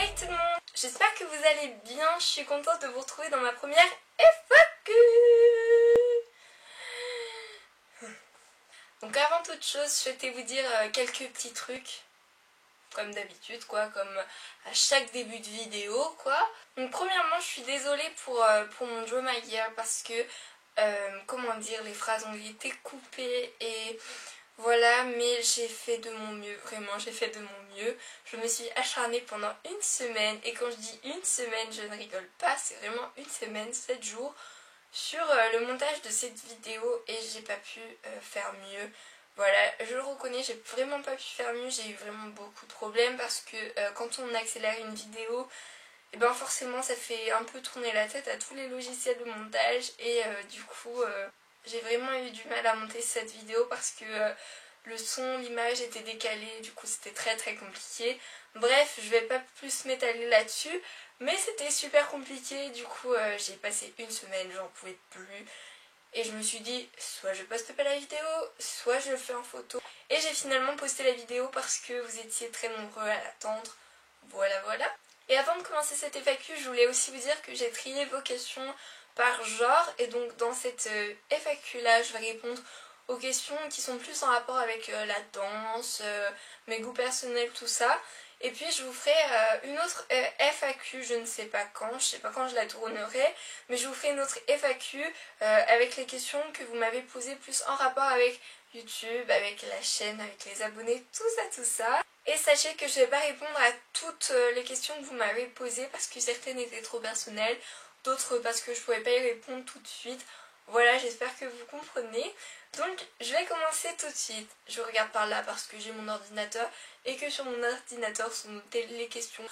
Hey tout le monde, j'espère que vous allez bien, je suis contente de vous retrouver dans ma première FAQ. Donc avant toute chose, je souhaitais vous dire quelques petits trucs, comme d'habitude quoi, comme à chaque début de vidéo quoi. Donc premièrement, je suis désolée pour mon Draw My Gear parce que, comment dire, les phrases ont été coupées et... Voilà, mais j'ai fait de mon mieux, vraiment j'ai fait de mon mieux. Je me suis acharnée pendant une semaine, et quand je dis une semaine, je ne rigole pas, c'est vraiment une semaine, 7 jours, sur le montage de cette vidéo et j'ai pas pu faire mieux. Voilà, je le reconnais, j'ai vraiment pas pu faire mieux, j'ai eu vraiment beaucoup de problèmes parce que quand on accélère une vidéo, et ben forcément ça fait un peu tourner la tête à tous les logiciels de montage et du coup... j'ai vraiment eu du mal à monter cette vidéo parce que le son, l'image était décalée, du coup c'était très compliqué. Bref, je vais pas plus m'étaler là-dessus, mais c'était super compliqué, du coup j'ai passé une semaine, j'en pouvais plus. Et je me suis dit, soit je poste pas la vidéo, soit je le fais en photo. Et j'ai finalement posté la vidéo parce que vous étiez très nombreux à l'attendre. Voilà. Et avant de commencer cette FAQ, je voulais aussi vous dire que j'ai trié vos questions par genre. Et donc dans cette FAQ là, je vais répondre aux questions qui sont plus en rapport avec la danse, mes goûts personnels, tout ça. Et puis je vous ferai une autre FAQ, je ne sais pas quand, je la tournerai, mais je vous ferai une autre FAQ avec les questions que vous m'avez posées plus en rapport avec YouTube, avec la chaîne, avec les abonnés, tout ça. Et sachez que je ne vais pas répondre à toutes les questions que vous m'avez posées parce que certaines étaient trop personnelles, d'autres parce que je ne pouvais pas y répondre tout de suite. Voilà, j'espère que vous comprenez. Donc je vais commencer tout de suite. Je regarde par là parce que j'ai mon ordinateur et que sur mon ordinateur sont notées les questions.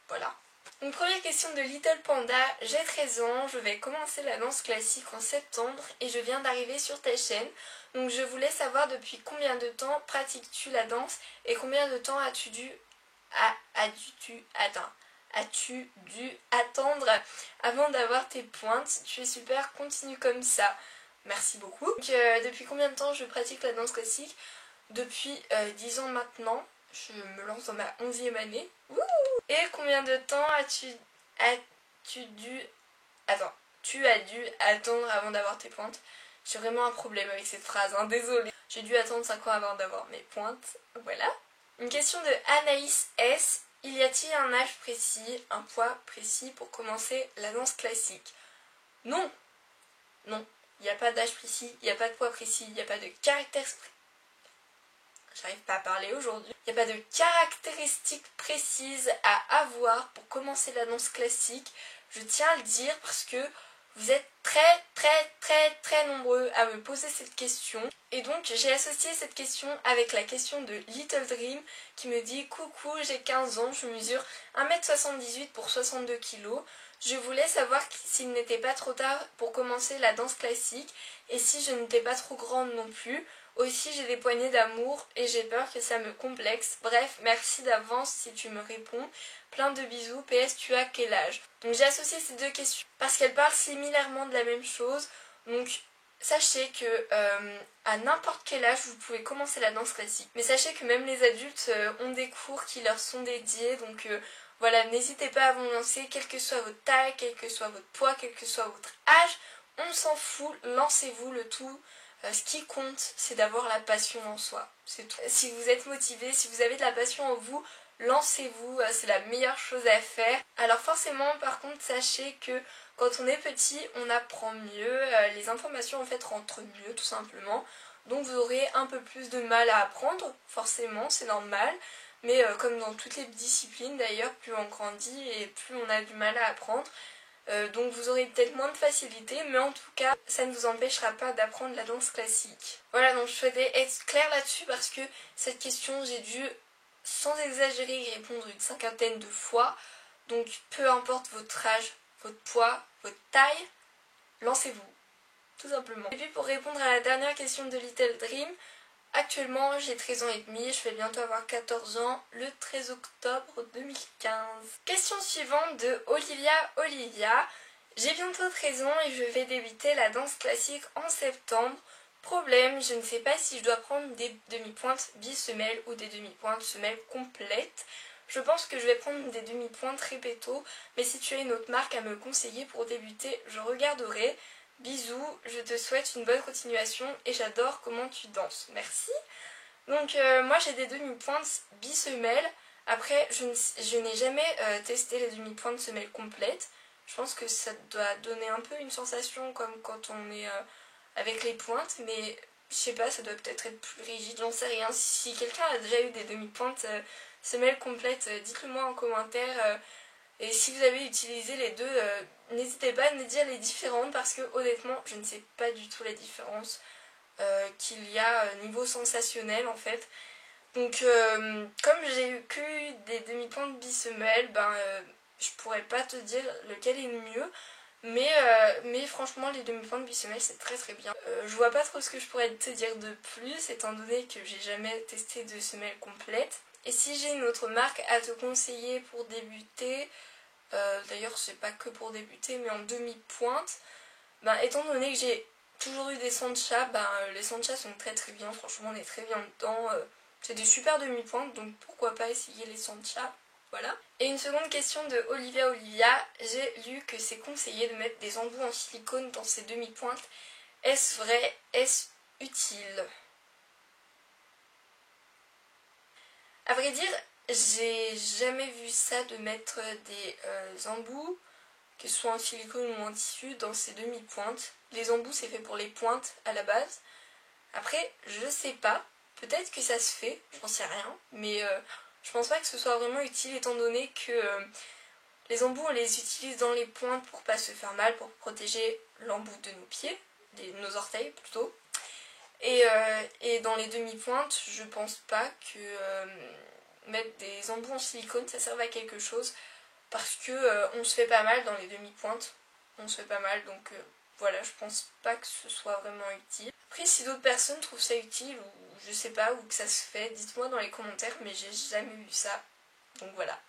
Voilà. Donc première question de Little Panda, j'ai 13 ans, je vais commencer la danse classique en septembre et je viens d'arriver sur ta chaîne. Donc je voulais savoir depuis combien de temps pratiques-tu la danse et combien de temps as-tu dû attendre avant d'avoir tes pointes. Tu es super, continue comme ça. Merci beaucoup. Donc, depuis combien de temps je pratique la danse classique? Depuis 10 ans maintenant. Je me lance dans ma 11e année. Wouh! Et combien de temps tu as dû attendre avant d'avoir tes pointes? J'ai vraiment un problème avec cette phrase, hein, désolée. J'ai dû attendre 5 ans avant d'avoir mes pointes. Voilà. Une question de Anaïs S. Y a-t-il un âge précis, un poids précis pour commencer la danse classique? Non. Non. Il n'y a pas d'âge précis, il n'y a pas de poids précis, il n'y a pas de caractéristiques. J'arrive pas à parler aujourd'hui. Il n'y a pas de caractéristiques précises à avoir pour commencer la danse classique. Je tiens à le dire parce que vous êtes très nombreux à me poser cette question. Et donc j'ai associé cette question avec la question de Little Dream qui me dit: coucou, j'ai 15 ans, je mesure 1m78 pour 62 kg. Je voulais savoir s'il n'était pas trop tard pour commencer la danse classique et si je n'étais pas trop grande non plus. Aussi j'ai des poignées d'amour et j'ai peur que ça me complexe. Bref, merci d'avance si tu me réponds. Plein de bisous. PS, tu as quel âge? Donc j'ai associé ces deux questions parce qu'elles parlent similairement de la même chose. Donc sachez que à n'importe quel âge vous pouvez commencer la danse classique. Mais sachez que même les adultes ont des cours qui leur sont dédiés. Donc voilà, n'hésitez pas à vous lancer, quelle que soit votre taille, quel que soit votre poids, quel que soit votre âge. On s'en fout, lancez-vous, le tout. Ce qui compte, c'est d'avoir la passion en soi. C'est tout. Si vous êtes motivé, si vous avez de la passion en vous, lancez-vous, c'est la meilleure chose à faire. Alors forcément, par contre, sachez que quand on est petit, on apprend mieux, les informations en fait rentrent mieux tout simplement. Donc vous aurez un peu plus de mal à apprendre, forcément, c'est normal. Mais comme dans toutes les disciplines d'ailleurs, plus on grandit et plus on a du mal à apprendre. Donc vous aurez peut-être moins de facilité, mais en tout cas ça ne vous empêchera pas d'apprendre la danse classique. Voilà, donc je souhaitais être claire là-dessus parce que cette question j'ai dû sans exagérer y répondre une cinquantaine de fois. Donc peu importe votre âge, votre poids, votre taille, lancez-vous, tout simplement. Et puis pour répondre à la dernière question de Little Dream, actuellement j'ai 13 ans et demi, je vais bientôt avoir 14 ans le 13 octobre 2015. Question suivante de Olivia. J'ai bientôt 13 ans et je vais débuter la danse classique en septembre. Problème, je ne sais pas si je dois prendre des demi-pointes bi-semelles ou des demi-pointes semelles complètes. Je pense que je vais prendre des demi-pointes Repetto, mais si tu as une autre marque à me conseiller pour débuter, je regarderai. Bisous, je te souhaite une bonne continuation et j'adore comment tu danses. Merci. Donc moi j'ai des demi-pointes bisemelles. Après je n'ai jamais testé les demi-pointes semelles complètes. Je pense que ça doit donner un peu une sensation comme quand on est avec les pointes, mais je sais pas, ça doit peut-être être plus rigide, j'en sais rien. Si quelqu'un a déjà eu des demi-pointes semelles complètes, dites-le moi en commentaire. Et si vous avez utilisé les deux, n'hésitez pas à me dire les différentes parce que honnêtement je ne sais pas du tout la différence qu'il y a niveau sensationnel en fait. Donc comme j'ai eu que des demi-pointes bisemelles, je pourrais pas te dire lequel est le mieux. Mais franchement les demi-pointes bisemelles c'est très très bien. Je vois pas trop ce que je pourrais te dire de plus étant donné que j'ai jamais testé de semelles complètes. Et si j'ai une autre marque à te conseiller pour débuter, d'ailleurs c'est pas que pour débuter mais en demi-pointe, étant donné que j'ai toujours eu des Sancha, les Sancha sont très très bien, franchement on est très bien dedans. C'est des super demi-pointes donc pourquoi pas essayer les Sancha. Voilà. Et une seconde question de Olivia. J'ai lu que c'est conseillé de mettre des embouts en silicone dans ces demi-pointes. Est-ce vrai? Est-ce utile? À vrai dire, j'ai jamais vu ça de mettre des embouts, que ce soit en silicone ou en tissu, dans ces demi-pointes. Les embouts c'est fait pour les pointes à la base. Après, je sais pas. Peut-être que ça se fait, j'en sais rien. Mais je pense pas que ce soit vraiment utile étant donné que les embouts on les utilise dans les pointes pour pas se faire mal, pour protéger l'embout de nos pieds, nos orteils plutôt. Et dans les demi-pointes, je pense pas que mettre des embouts en silicone ça serve à quelque chose parce que on se fait pas mal dans les demi-pointes. On se fait pas mal donc voilà, je pense pas que ce soit vraiment utile. Après si d'autres personnes trouvent ça utile ou je sais pas, ou que ça se fait, dites-moi dans les commentaires, mais j'ai jamais vu ça. Donc voilà.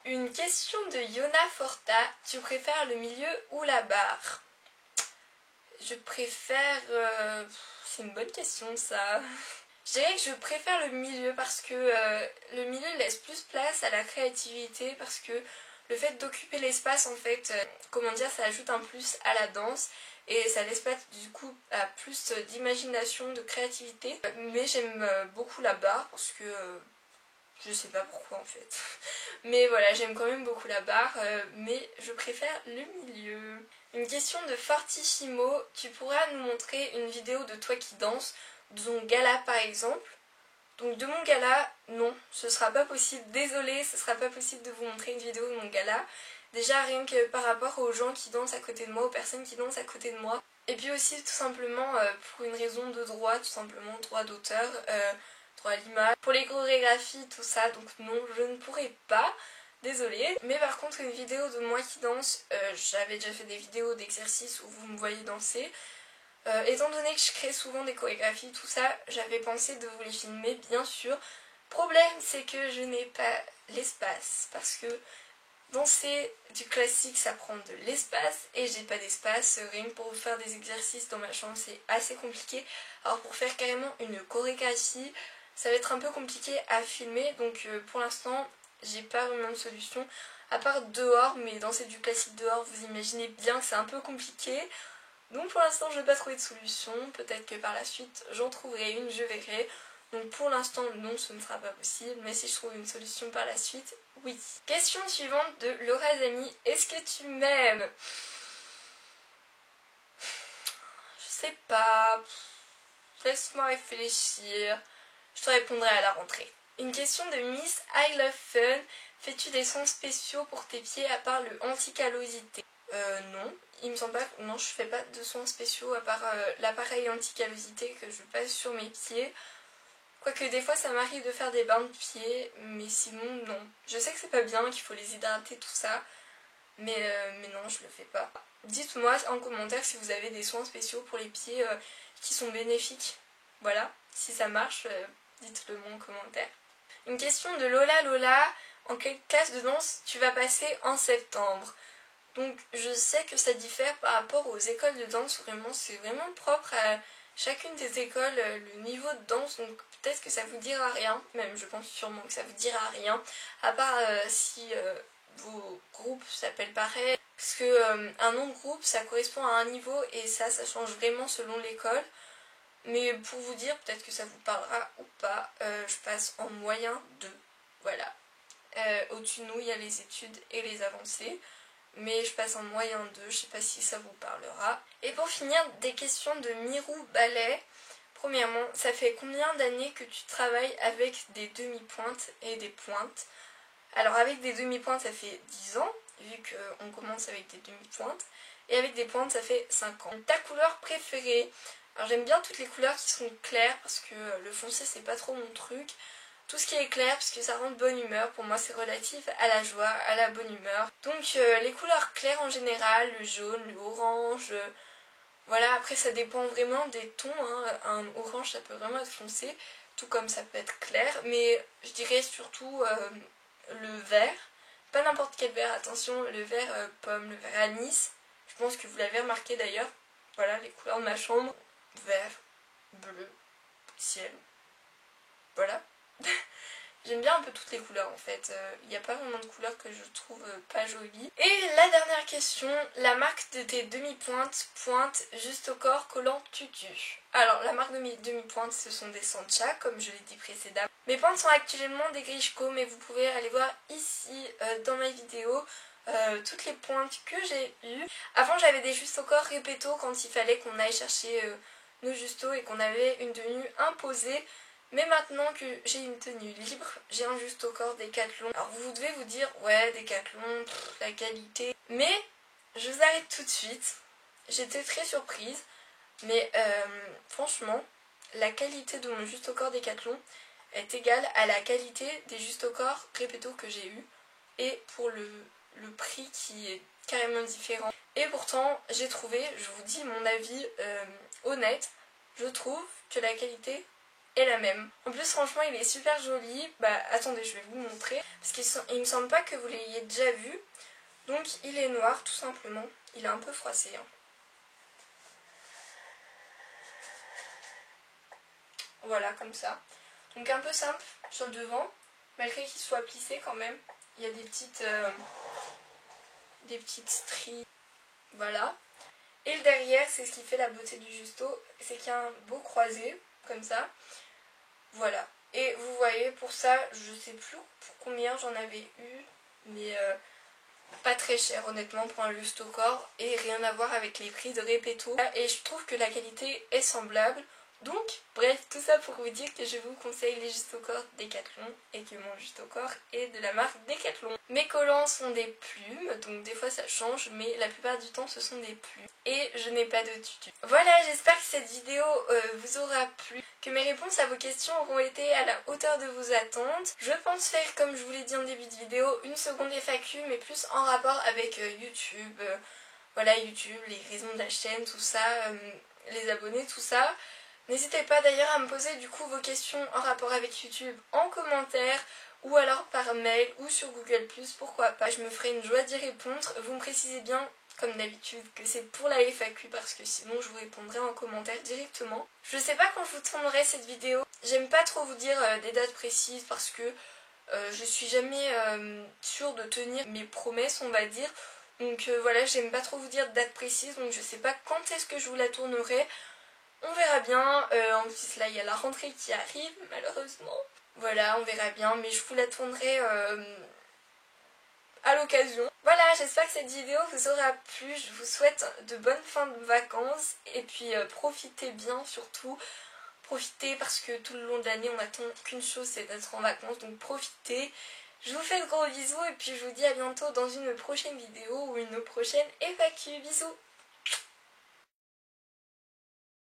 Une question de Yona Forta. Tu préfères le milieu ou la barre? Je préfère... C'est une bonne question ça. Je dirais que je préfère le milieu parce que le milieu laisse plus place à la créativité parce que le fait d'occuper l'espace en fait, comment dire, ça ajoute un plus à la danse et ça laisse place du coup à plus d'imagination, de créativité. Mais j'aime beaucoup la barre parce que je sais pas pourquoi en fait. Mais voilà, j'aime quand même beaucoup la barre, mais je préfère le milieu. Une question de Fortissimo. Tu pourras nous montrer une vidéo de toi qui danse, de ton gala par exemple? Donc de mon gala, non, ce sera pas possible. Désolée, ce sera pas possible de vous montrer une vidéo de mon gala. Déjà rien que par rapport aux gens qui dansent à côté de moi, aux personnes qui dansent à côté de moi. Et puis aussi tout simplement pour une raison de droit, tout simplement droit d'auteur, droit à l'image. Pour les chorégraphies, tout ça, donc non, je ne pourrai pas. Désolée. Mais par contre une vidéo de moi qui danse, j'avais déjà fait des vidéos d'exercices où vous me voyez danser. Étant donné que je crée souvent des chorégraphies, tout ça, j'avais pensé de vous les filmer, bien sûr. Problème, c'est que je n'ai pas l'espace, parce que danser du classique, ça prend de l'espace, et j'ai pas d'espace. Rien que pour faire des exercices dans ma chambre, c'est assez compliqué. Alors pour faire carrément une chorégraphie, ça va être un peu compliqué à filmer, donc pour l'instant, j'ai pas vraiment de solution. À part dehors, mais danser du classique dehors, vous imaginez bien que c'est un peu compliqué. Donc pour l'instant je n'ai pas trouvé de solution, peut-être que par la suite j'en trouverai une, je verrai. Donc pour l'instant non, ce ne sera pas possible, mais si je trouve une solution par la suite, oui. Question suivante de Laura Zami. Est-ce que tu m'aimes? Je sais pas, laisse-moi réfléchir, je te répondrai à la rentrée. Une question de Miss I Love Fun. Fais-tu des soins spéciaux pour tes pieds à part le anti-callosité? Non, il me semble pas, non, je fais pas de soins spéciaux à part l'appareil anti-callosité que je passe sur mes pieds. Quoique des fois ça m'arrive de faire des bains de pieds, mais sinon non. Je sais que c'est pas bien, qu'il faut les hydrater, tout ça, mais non, je le fais pas. Dites-moi en commentaire si vous avez des soins spéciaux pour les pieds qui sont bénéfiques. Voilà, si ça marche, dites-le moi en commentaire. Une question de Lola. En quelle classe de danse tu vas passer en septembre? Donc je sais que ça diffère par rapport aux écoles de danse, vraiment c'est vraiment propre à chacune des écoles le niveau de danse, donc peut-être que ça vous dira rien, même je pense sûrement que ça vous dira rien, à part si vos groupes s'appellent pareil, parce que un nom de groupe ça correspond à un niveau et ça change vraiment selon l'école. Mais pour vous dire, peut-être que ça vous parlera ou pas, je passe en moyen 2, voilà. Au-dessus de nous, il y a les études et les avancées, mais je passe en moyen 2, je sais pas si ça vous parlera. Et pour finir, des questions de Mirou Ballet. Premièrement, ça fait combien d'années que tu travailles avec des demi-pointes et des pointes? Alors avec des demi-pointes, ça fait 10 ans, vu qu'on commence avec des demi-pointes, et avec des pointes, ça fait 5 ans. Ta couleur préférée? Alors j'aime bien toutes les couleurs qui sont claires, parce que le foncé, c'est pas trop mon truc. Tout ce qui est clair, parce que ça rend de bonne humeur, pour moi c'est relatif à la joie, à la bonne humeur. Donc les couleurs claires en général, le jaune, le orange, voilà, après ça dépend vraiment des tons, hein. Un orange ça peut vraiment être foncé, tout comme ça peut être clair, mais je dirais surtout le vert, pas n'importe quel vert, attention, le vert pomme, le vert anis, je pense que vous l'avez remarqué d'ailleurs, voilà les couleurs de ma chambre, vert, bleu, ciel, voilà. J'aime bien un peu toutes les couleurs en fait, il n'y a pas vraiment de couleurs que je trouve pas jolies. Et la dernière question, la marque de tes demi-pointes, pointe juste au corps, collant tutu. Alors la marque de mes demi-pointes ce sont des Sancha comme je l'ai dit précédemment. Mes pointes sont actuellement des Grishko mais vous pouvez aller voir ici dans ma vidéo toutes les pointes que j'ai eues. Avant j'avais des juste au corps répéto quand il fallait qu'on aille chercher nos justos et qu'on avait une tenue imposée. Mais maintenant que j'ai une tenue libre, j'ai un juste au corps Décathlon. Alors vous devez vous dire, ouais Décathlon, la qualité. Mais je vous arrête tout de suite. J'étais très surprise. Mais franchement, la qualité de mon juste au corps Décathlon est égale à la qualité des juste au corps Repetto que j'ai eu. Et pour le prix qui est carrément différent. Et pourtant, j'ai trouvé, je vous dis mon avis honnête, je trouve que la qualité est la même. En plus franchement il est super joli. Bah attendez, je vais vous montrer parce qu'il me semble pas que vous l'ayez déjà vu. Donc il est noir tout simplement. Il est un peu froissé hein. Voilà comme ça. Donc un peu simple sur le devant, malgré qu'il soit plissé quand même. Il y a des petites stries. Voilà. Et le derrière, c'est ce qui fait la beauté du justo, c'est qu'il y a un beau croisé comme ça. Voilà, et vous voyez pour ça, je sais plus pour combien j'en avais eu, mais pas très cher honnêtement pour un juste au corps et rien à voir avec les prix de Repetto. Et je trouve que la qualité est semblable. Donc, bref, tout ça pour vous dire que je vous conseille les juste au corps Décathlon et que mon juste au corps est de la marque Décathlon. Mes collants sont des plumes, donc des fois ça change, mais la plupart du temps ce sont des plumes. Et je n'ai pas de tutu. Voilà, j'espère que cette vidéo vous aura plu, que mes réponses à vos questions auront été à la hauteur de vos attentes. Je pense faire, comme je vous l'ai dit en début de vidéo, une seconde FAQ, mais plus en rapport avec YouTube. Voilà, YouTube, les raisons de la chaîne, tout ça, les abonnés, tout ça. N'hésitez pas d'ailleurs à me poser du coup vos questions en rapport avec YouTube en commentaire ou alors par mail ou sur Google+, pourquoi pas. Je me ferai une joie d'y répondre. Vous me précisez bien, comme d'habitude, que c'est pour la FAQ parce que sinon je vous répondrai en commentaire directement. Je sais pas quand je vous tournerai cette vidéo. J'aime pas trop vous dire des dates précises parce que je suis jamais sûre de tenir mes promesses, on va dire. Donc voilà, j'aime pas trop vous dire de date précise, donc je sais pas quand est-ce que je vous la tournerai. On verra bien, en plus là il y a la rentrée qui arrive malheureusement. Voilà, on verra bien, mais je vous la tournerai à l'occasion. Voilà, j'espère que cette vidéo vous aura plu, je vous souhaite de bonnes fins de vacances et puis profitez bien surtout. Profitez parce que tout le long de l'année on n'attend qu'une chose, c'est d'être en vacances, donc profitez. Je vous fais de gros bisous et puis je vous dis à bientôt dans une prochaine vidéo ou une prochaine FAQ. Bisous!